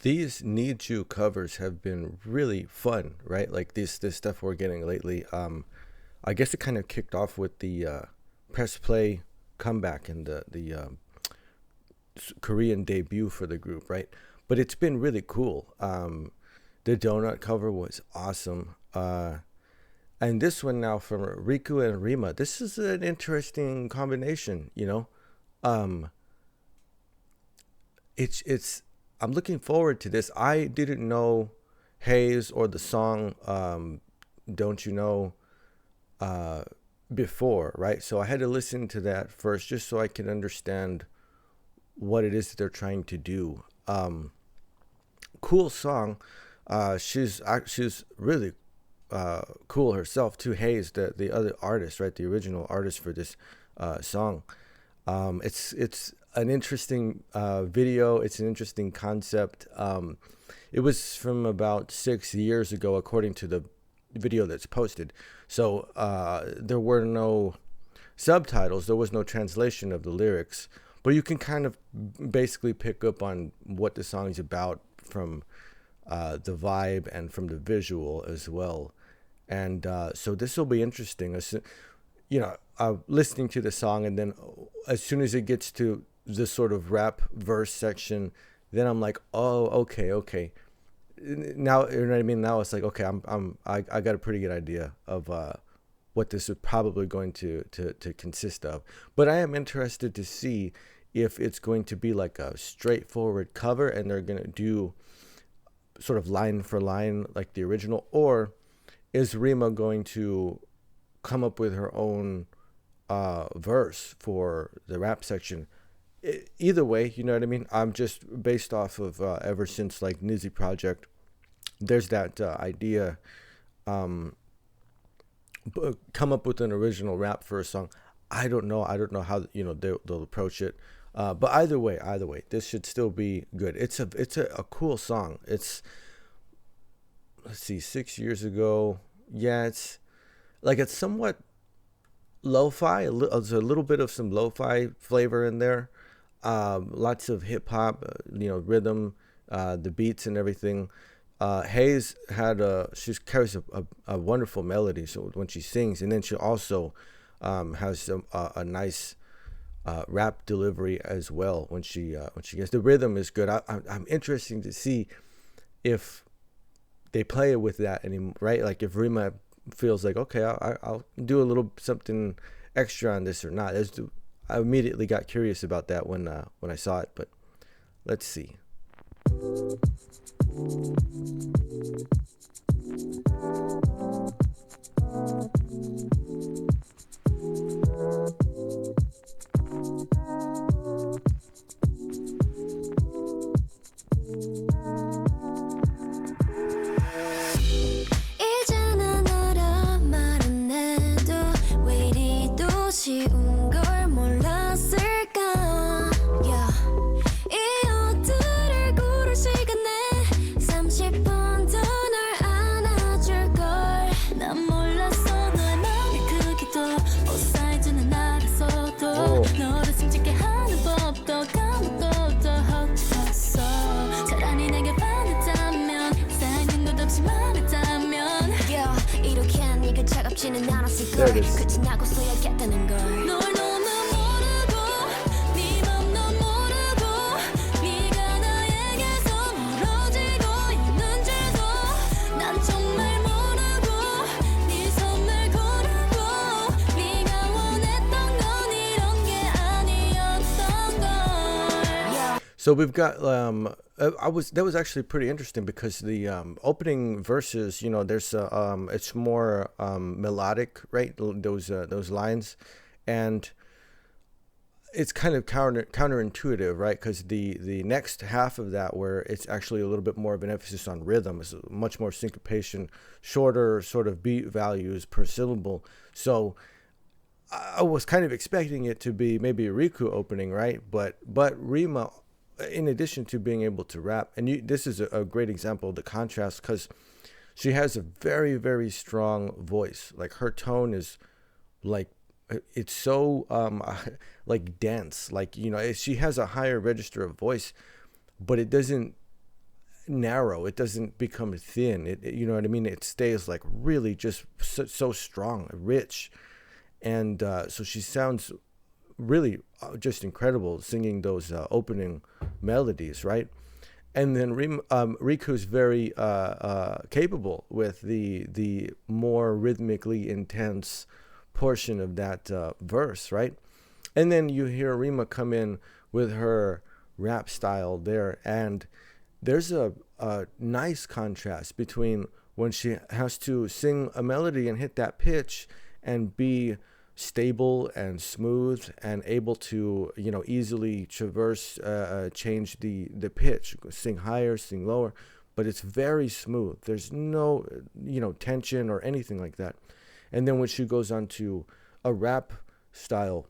These NiziU covers have been really fun, right? Like this stuff we're getting lately. I guess it kind of kicked off with the press play comeback and the Korean debut for the group, right? But it's been really cool. The donut cover was awesome. And this one now from Riku and Rima. This is an interesting combination, you know. Um, it's I'm looking forward to this. I didn't know Heize or the song Don't You Know uh, before, right? So I had to listen to that first just so I can understand what it is that they're trying to do. Cool song. She's really cool herself too. Heize, the other artist, right? The original artist for this song. It's an interesting video. It's an interesting concept. It was from about 6 years ago, according to the video that's posted. So there were no subtitles. There was no translation of the lyrics, but you can kind of basically pick up on what the song is about from the vibe and from the visual as well. And so this will be interesting. Listening to the song, and then as soon as it gets to this sort of rap verse section, then I'm like, oh, okay. Now, you know what I mean? Now it's like, okay, I got a pretty good idea of what this is probably going to consist of. But I am interested to see if it's going to be like a straightforward cover and they're going to do sort of line for line like the original, or is Rima going to come up with her own verse for the rap section? Either way, you know what I mean? I'm just based off of ever since like NiziU project, there's that idea, come up with an original rap for a song. I don't know how they'll approach it. But either way, this should still be good. It's a cool song. Let's see, 6 years ago. Yeah, it's somewhat lo-fi. There's a little bit of some lo-fi flavor in there. Lots of hip hop, rhythm, the beats and everything. Heize she carries a wonderful melody. So when she sings, and then she also has a nice rap delivery as well when she gets the rhythm is good. I'm interested to see if they play it with that anymore, right? Like if Rima feels like, okay, I'll do a little something extra on this or not. I immediately got curious about that when I saw it, but let's see. 쉬운 걸 몰랐을까 yeah. 이 옷들을 고를 시간에 30분 더 널 안아줄걸 난 몰랐어 너의 맘이 크기도 옷 사이즈는 알았어도 너를 숨지게 하는 법도 감독도 헛짚었어 차라리 내게 반했다면 쌓인 것 없이 말했다면 yeah. 이렇게 네가 차갑지는 않았을걸 끝이 나고서야겠다는 걸 널 너무 모르고 네 맘 넌 모르고 네가 나에게서 멀어지고 있는 줄도 난 정말 모르고 네 손을 고르고 네가 원했던 건 이런 게 아니었던 걸 So we've got that was actually pretty interesting because the opening verses, there's it's more melodic, right? Those lines, and it's kind of counterintuitive, right? Because the next half of that, where it's actually a little bit more of an emphasis on rhythm, is much more syncopation, shorter sort of beat values per syllable. So I was kind of expecting it to be maybe a Riku opening, right? But Rima, in addition to being able to rap, and this is a great example of the contrast, because she has a very, very strong voice. Like her tone is like, it's so like dense, like she has a higher register of voice, but it doesn't narrow. It doesn't become thin. You know what I mean? It stays like really just so strong, rich. And so she sounds really just incredible singing those opening melodies, right? And then Riku's very capable with the more rhythmically intense portion of that verse, right? And then you hear Rima come in with her rap style there, and there's a nice contrast between when she has to sing a melody and hit that pitch and be stable and smooth and able to, you know, easily traverse, change the pitch, sing higher, sing lower, but it's very smooth. There's no, you know, tension or anything like that. And then when she goes on to a rap style,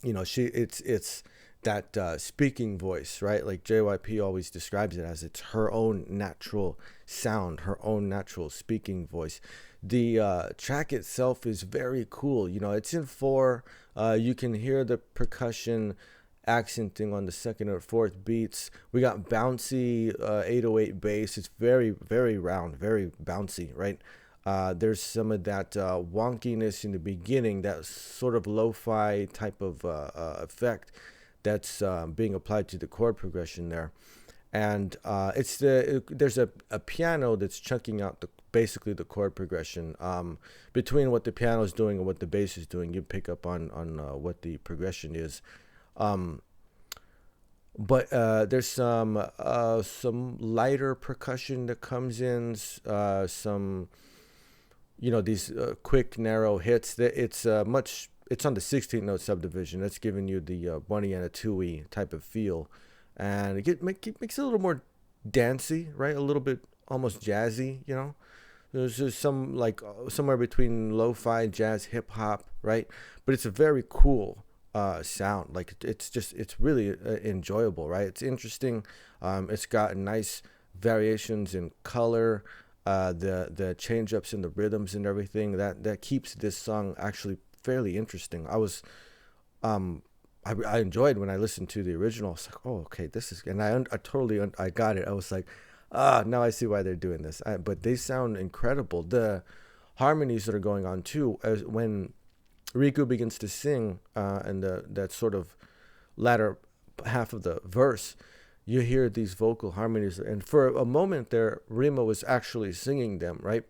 you know, it's that speaking voice, right? Like JYP always describes it as it's her own natural sound, her own natural speaking voice. The track itself is very cool. You know, it's in 4. You can hear the percussion accenting on the 2nd or 4th beats. We got bouncy 808 bass. It's very, very round, very bouncy, right? There's some of that wonkiness in the beginning, that sort of lo-fi type of effect that's being applied to the chord progression there. And there's a piano that's chunking out basically the chord progression. Between what the piano is doing and what the bass is doing, you pick up on what the progression is. But there's some lighter percussion that comes in, some, you know, these quick narrow hits. It's on the 16th note subdivision. That's giving you the one and a two type of feel, and it makes it a little more dancey, right? A little bit almost jazzy, you know. There's just some like somewhere between lo-fi, jazz, hip hop, right? But it's a very cool sound. Like it's really enjoyable, right? It's interesting. It's got nice variations in color, the change ups in the rhythms and everything. That keeps this song actually fairly interesting. I enjoyed when I listened to the original. I was like, oh, okay, this is, and I totally I got it. I was like, now I see why they're doing this. But they sound incredible. The harmonies that are going on too, as when Riku begins to sing, and that sort of latter half of the verse, you hear these vocal harmonies, and for a moment there, Rima was actually singing them, right?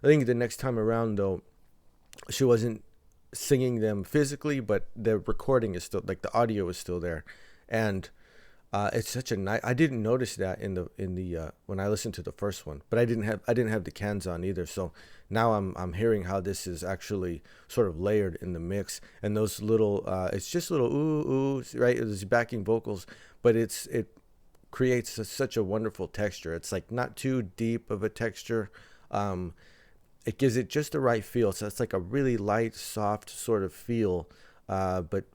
I think the next time around, though, she wasn't singing them physically, but the recording is still, like, the audio is still there, and it's such a nice. I didn't notice that in the when I listened to the first one, but I didn't have the cans on either. So now I'm hearing how this is actually sort of layered in the mix, and those little it's just little oohs, right? There's backing vocals, but it creates such a wonderful texture. It's like not too deep of a texture. It gives it just the right feel. So it's like a really light, soft sort of feel. But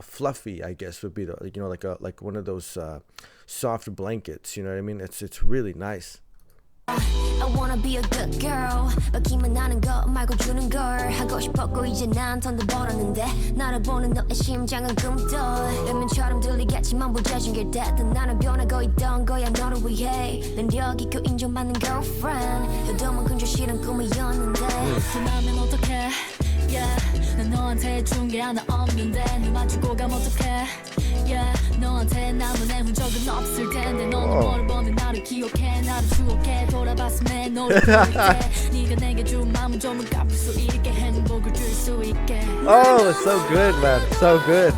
fluffy, I guess, would be the, you know, like one of those soft blankets. You know what I mean? It's really nice. I wanna be a good girl 받기만 하는 것 말고 주는 걸 하고 싶었고 이제 난 돈도 벌었는데 나를 보는 너의 심장은 꿈도 외면처럼 들리겠지만 부재중 길 때든 나는 변하고 있던 거야 너를 위해 난 여기 그 인정받는 girlfriend 너도만 근처 싫은 꿈이었는데 그만하면 어떡해 yeah 난 너한테 준 게 하나 없는데 너만 주고 가면 어떡해 yeah 너한테 남은 내 흔적은 없을 텐데 너는 너를 보면 나를 기억해 나를 추억해 돌아봤음에 너를 부를게 네가 내게 준 마음은 좀은 갚을 수 있게 행복을 줄 수 있게 Oh, it's so good, man. So good.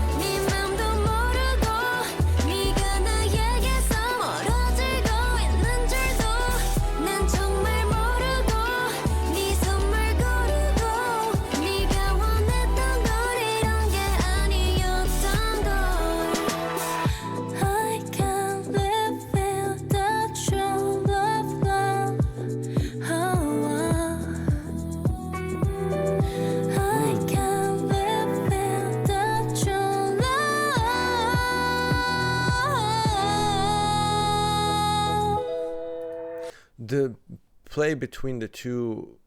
The play between the two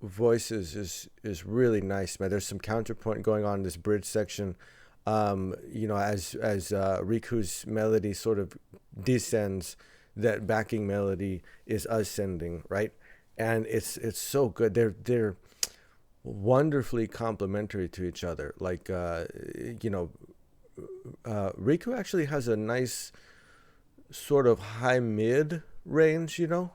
voices is really nice, man. There's some counterpoint going on in this bridge section. You know, as Riku's melody sort of descends, that backing melody is ascending, right? And it's so good. They're wonderfully complementary to each other. Like you know, Riku actually has a nice sort of high mid range, you know.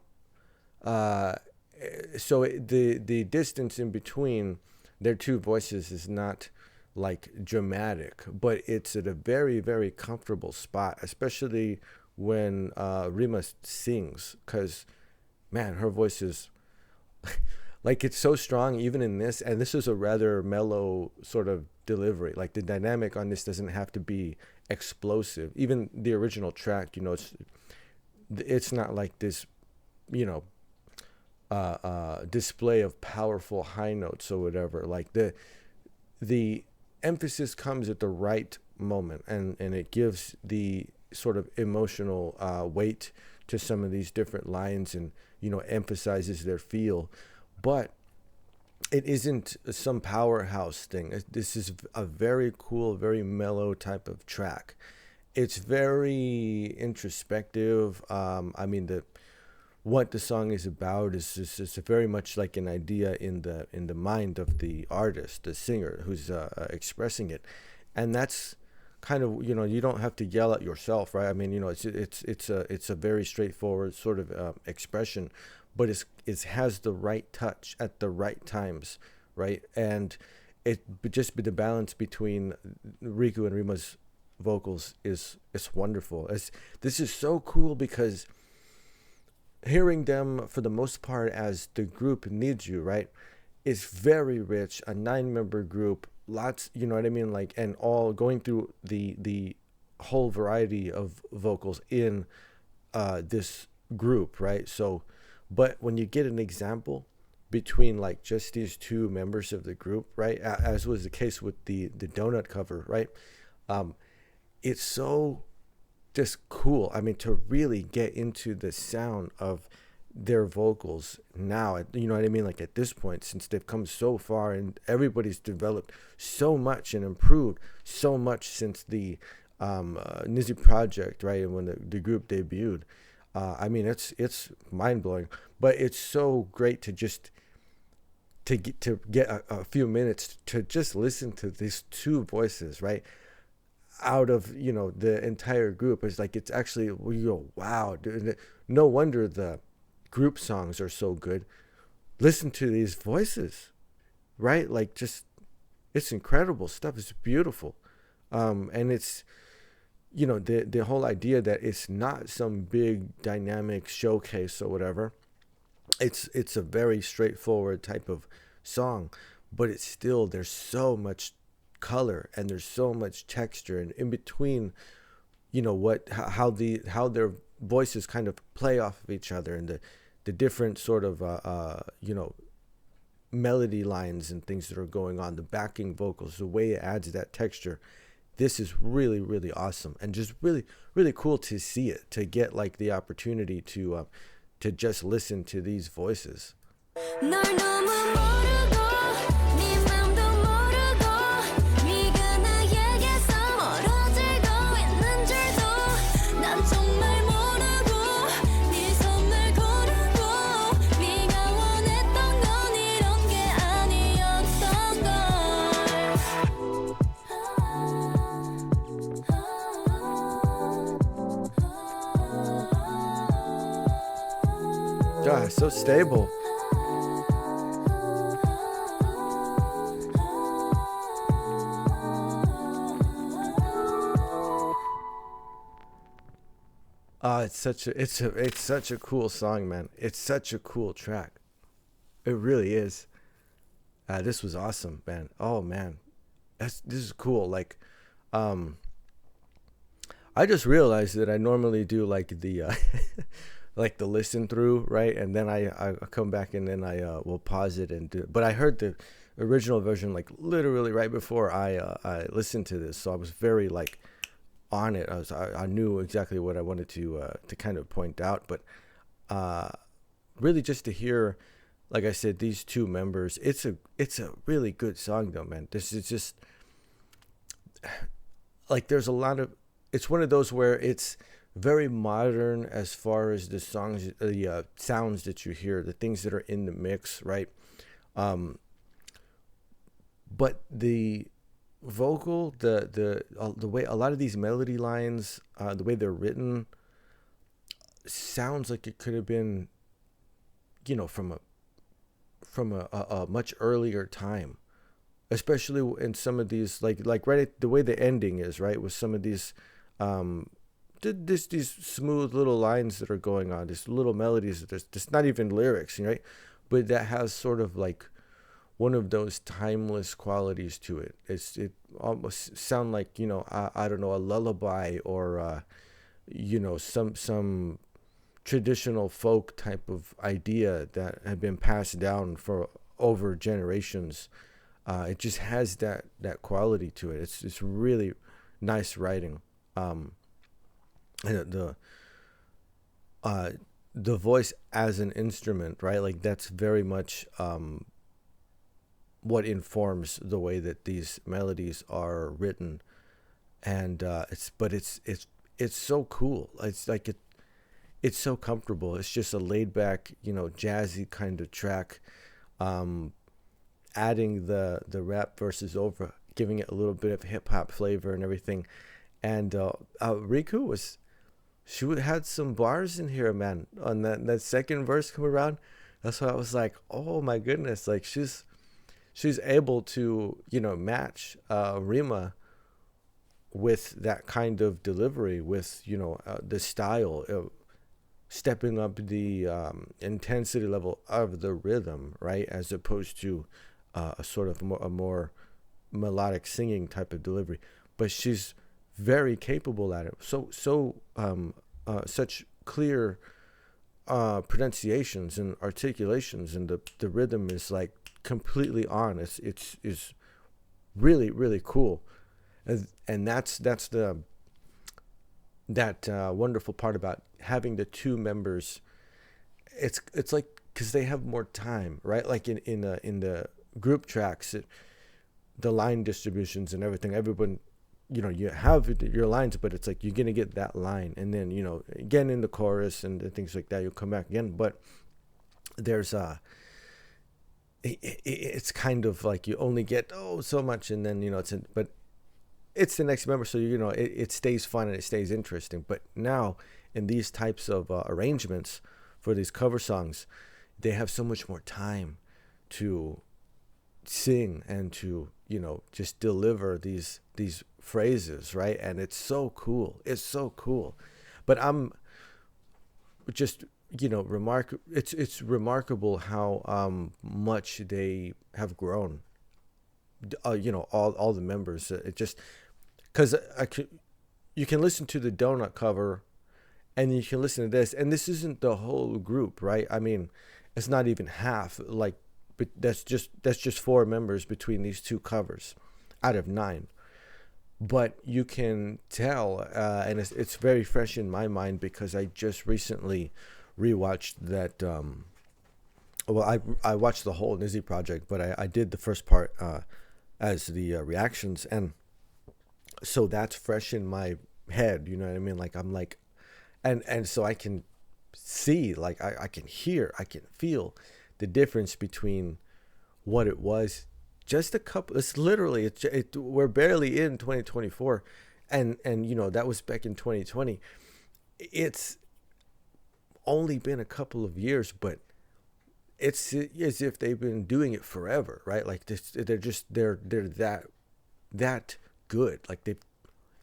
Uh, the distance in between their two voices is not like dramatic, but it's at a very very comfortable spot, especially when Rima sings, because man, her voice is like it's so strong even in this, and this is a rather mellow sort of delivery. Like the dynamic on this doesn't have to be explosive. Even the original track, you know, it's not like this, you know, display of powerful high notes or whatever. Like the emphasis comes at the right moment, and it gives the sort of emotional weight to some of these different lines, and you know, emphasizes their feel. But it isn't some powerhouse thing. This is a very cool, very mellow type of track. It's very introspective. I mean, what the song is about is very much like an idea in the mind of the artist, the singer who's expressing it, and that's kind of, you know, you don't have to yell at yourself, right? I mean, you know, it's a very straightforward sort of expression, but it has the right touch at the right times, right? And just the balance between Riku and Rima's vocals is wonderful. This is so cool because hearing them for the most part as the group NiziU, right, is very rich. A 9-member group, lots, you know what I mean, like, and all going through the whole variety of vocals in this group, right? So, but when you get an example between like just these two members of the group, right, as was the case with the donut cover, right, it's so just cool. I mean, to really get into the sound of their vocals now, you know what I mean, like at this point, since they've come so far and everybody's developed so much and improved so much since the NiziU project, right, and when the group debuted. I mean, it's mind-blowing, but it's so great to just to get a few minutes to just listen to these two voices, right, out of, you know, the entire group. It's like, it's actually, you go, wow, dude, no wonder the group songs are so good. Listen to these voices, right? Like, just, it's incredible stuff. It's beautiful. And it's, you know, the whole idea that it's not some big dynamic showcase or whatever. It's a very straightforward type of song, but it's still, there's so much color and there's so much texture, and in between, you know, how their voices kind of play off of each other, and the different sort of you know, melody lines and things that are going on, the backing vocals, the way it adds that texture. This is really really awesome, and just really really cool to see it, to get like the opportunity to just listen to these voices. God, it's so stable. It's such a cool song, man. It's such a cool track. It really is. This was awesome, man. Oh man, this is cool. Like, I just realized that I normally do like the like the listen through, right, and then I come back and then I will pause it and do it. But I heard the original version like literally right before I listened to this, so I was very like on it. I knew exactly what I wanted to kind of point out, but really just to hear, like I said, these two members, it's a really good song though, man. This is just like, there's a lot of, it's one of those where it's very modern as far as the songs, the sounds that you hear, the things that are in the mix, right? Um, but the vocal, the way a lot of these melody lines, the way they're written, sounds like it could have been, from a much earlier time, especially in some of these, like right at the way the ending is, right, with some of these um these smooth little lines that are going on, these little melodies, there's just not even lyrics, right, but that has sort of like one of those timeless qualities to it. It almost sound like, I don't know, a lullaby, or some traditional folk type of idea that had been passed down for over generations. It just has that quality to it. It's really nice writing. And uh, the voice as an instrument, right? Like that's very much what informs the way that these melodies are written. And it's so cool. It's like it's so comfortable. It's just a laid back, jazzy kind of track. Adding the rap verses over, giving it a little bit of hip hop flavor and everything. And Riku she had some bars in here, man. On that second verse come around, that's why I was like, oh my goodness, like she's able to match Rima with that kind of delivery, with the style of stepping up the intensity level of the rhythm, right, as opposed to a sort of a more melodic singing type of delivery. But she's very capable at it. Such clear pronunciations and articulations, and the rhythm is like completely on. It's really, really cool. And that's the that wonderful part about having the two members. It's like, because they have more time, right? Like in the group tracks, the line distributions and everything, everyone, you have your lines, but it's like you're gonna get that line, and then again in the chorus and things like that, you'll come back again. But there's it's kind of like you only get so much, and then but it's the next member, so it stays fun and it stays interesting. But now in these types of arrangements for these cover songs, they have so much more time to sing and to just deliver these phrases, right? And it's so cool. But I'm just it's remarkable how much they have grown. All the members. It just, because you can listen to the donut cover, and you can listen to this, and this isn't the whole group, right? I mean, it's not even half. Like, but that's just 4 members between these two covers out of 9. But you can tell, and it's very fresh in my mind, because I just recently rewatched that. I watched the whole NiziU project, but I did the first part as the reactions, and so that's fresh in my head. You know what I mean? Like I'm like, and so I can see, like I can hear, I can feel the difference between what it was just a couple. It's literally we're barely in 2024, and that was back in 2020. It's only been a couple of years, but it's as if they've been doing it forever, right? Like they're that good. Like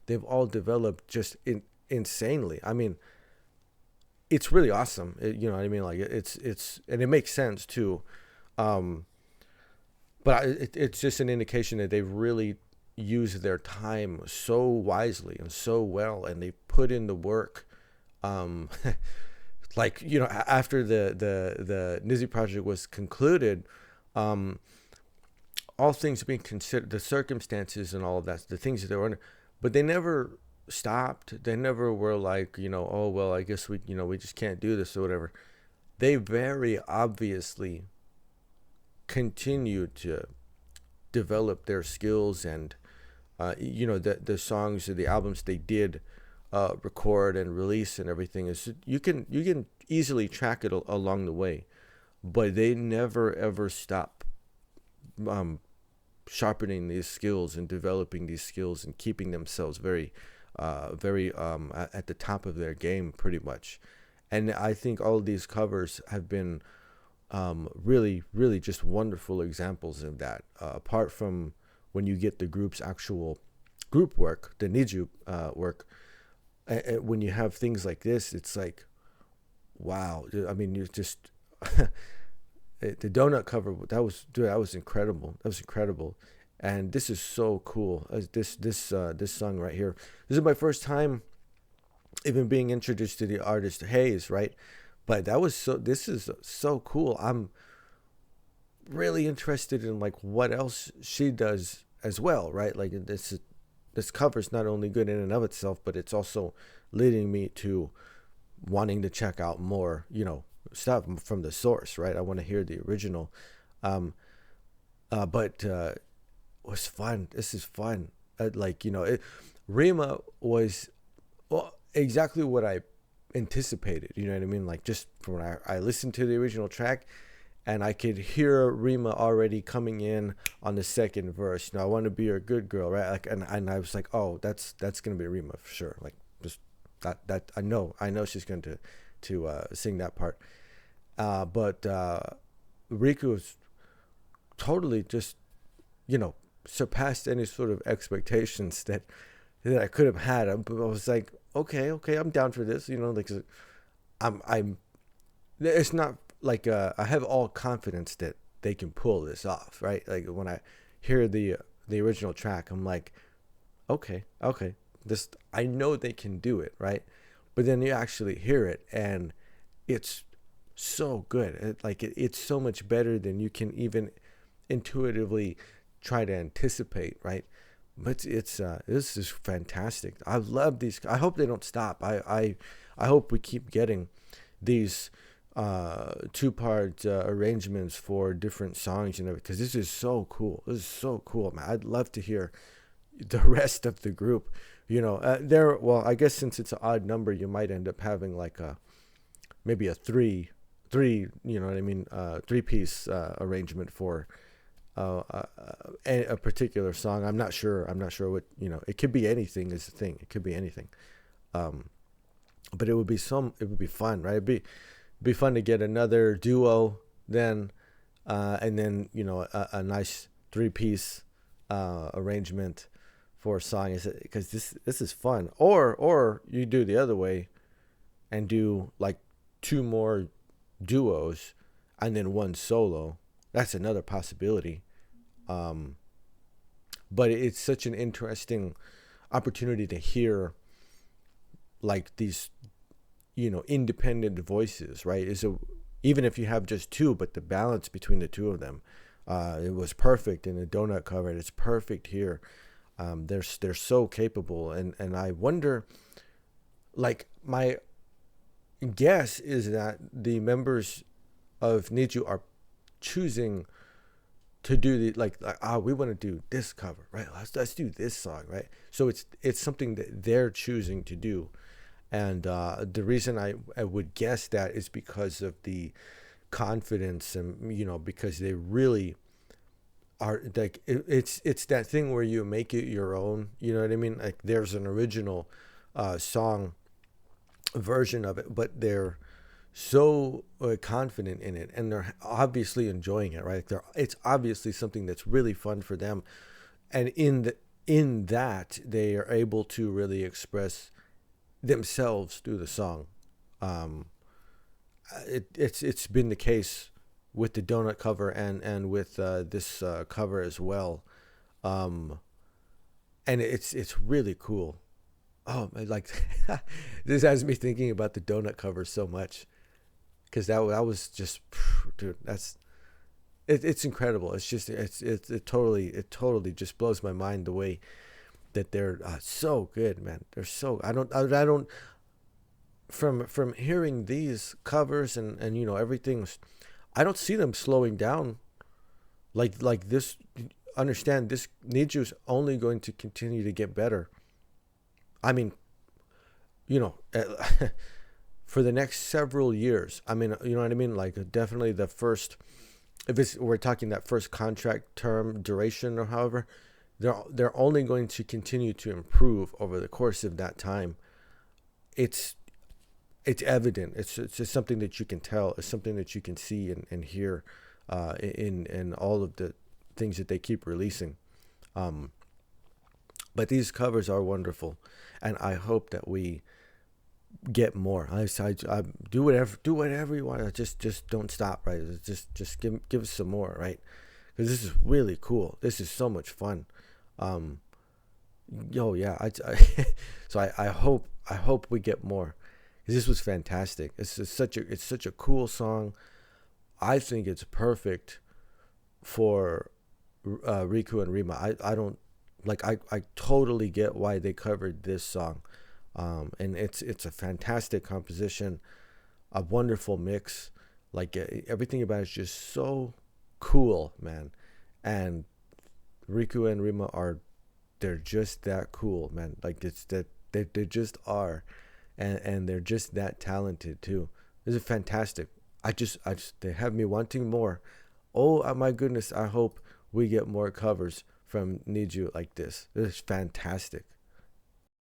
they've all developed just insanely. I mean, it's really awesome. You know what I mean? Like it's and it makes sense too. But it's just an indication that they've really used their time so wisely and so well, and they put in the work. Like, after the NiziU project was concluded, all things being considered, the circumstances and all of that, the things that they were under, but they never stopped. They never were like, oh, well, I guess we just can't do this or whatever. They very obviously continued to develop their skills, and the songs or the albums they did record and release and everything is you can easily track it along the way, but they never ever stop sharpening these skills and developing these skills and keeping themselves very at the top of their game pretty much. And I think all of these covers have been really, really just wonderful examples of that. Apart from when you get the group's actual group work, the NiziU work, when you have things like this, it's like, wow. I mean, you just the donut cover that was incredible. That was incredible, and this is so cool. This song right here. This is my first time even being introduced to the artist Heize, right? But this is so cool. I'm really interested in like what else she does as well, right? Like this cover's not only good in and of itself, but it's also leading me to wanting to check out more, stuff from the source, right? I want to hear the original. But it was fun. This is fun. Rima was exactly what I anticipated, you know what I mean? Like just from when I listened to the original track, and I could hear Rima already coming in on the second verse. I want to be your good girl, right? Like, and I was like, oh, that's gonna be Rima for sure. Like, just that I know she's going to sing that part. But Riku was totally just, surpassed any sort of expectations that I could have had. I was like, okay, I'm down for this. Like I'm. It's not like I have all confidence that they can pull this off, right? Like when I hear the original track, I'm like, okay, this I know they can do it, right? But then you actually hear it, and it's so good. It's so much better than you can even intuitively try to anticipate, right? But this is fantastic. I love these. I hope they don't stop. I hope we keep getting these two-part arrangements for different songs and everything, because this is so cool. Man. I'd love to hear the rest of the group. I guess since it's an odd number, you might end up having like maybe a three, three-piece arrangement for a particular song. I'm not sure what, it could be anything is the thing. It could be anything. But it would be fun, right? It'd be fun to get another duo then, and then, a nice three-piece arrangement for a song, because this is fun. Or you do the other way and do like two more duos and then one solo. That's another possibility. But it's such an interesting opportunity to hear like these, independent voices, right? Even if you have just two, but the balance between the two of them, it was perfect in the donut cover. It's perfect here. They're so capable, and I wonder, like, my guess is that the members of NiziU are choosing to do we want to do this cover, right? Let's do this song, right? So it's something that they're choosing to do, and the reason I would guess that is because of the confidence, and because they really are, like, it's that thing where you make it your own, you know what I mean? Like there's an original song version of it, but they're so confident in it, and they're obviously enjoying it, right? It's obviously something that's really fun for them, and in that they are able to really express themselves through the song. It's been the case with the donut cover and with this cover as well, and it's really cool. Oh, like this has me thinking about the donut cover so much, because that was just, dude, it's incredible. It's just it totally just blows my mind the way that they're so good, man. They're so I don't from hearing these covers and everything, I don't see them slowing down. Like this, understand this NiziU's only going to continue to get better. I mean, you know, for the next several years. I mean, you know what I mean? Like definitely the first, if it's, we're talking that first contract term duration or however, they're only going to continue to improve over the course of that time. It's evident. It's just something that you can tell. It's something that you can see and hear in all of the things that they keep releasing. But these covers are wonderful, and I hope that we get more. I do whatever you want. Just don't stop, right? Just give us some more, right? Because this is really cool. This is so much fun. Yeah. So I hope we get more. This was fantastic. It's such a cool song. I think it's perfect for Riku and Rima. I don't like. I totally get why they covered this song, and it's a fantastic composition, a wonderful mix. Like everything about it is just so cool, man. And Riku and Rima they're just that cool, man. Like it's that they just are. And they're just that talented too. This is fantastic. I just they have me wanting more. Oh my goodness, I hope we get more covers from NiziU like this. This is fantastic.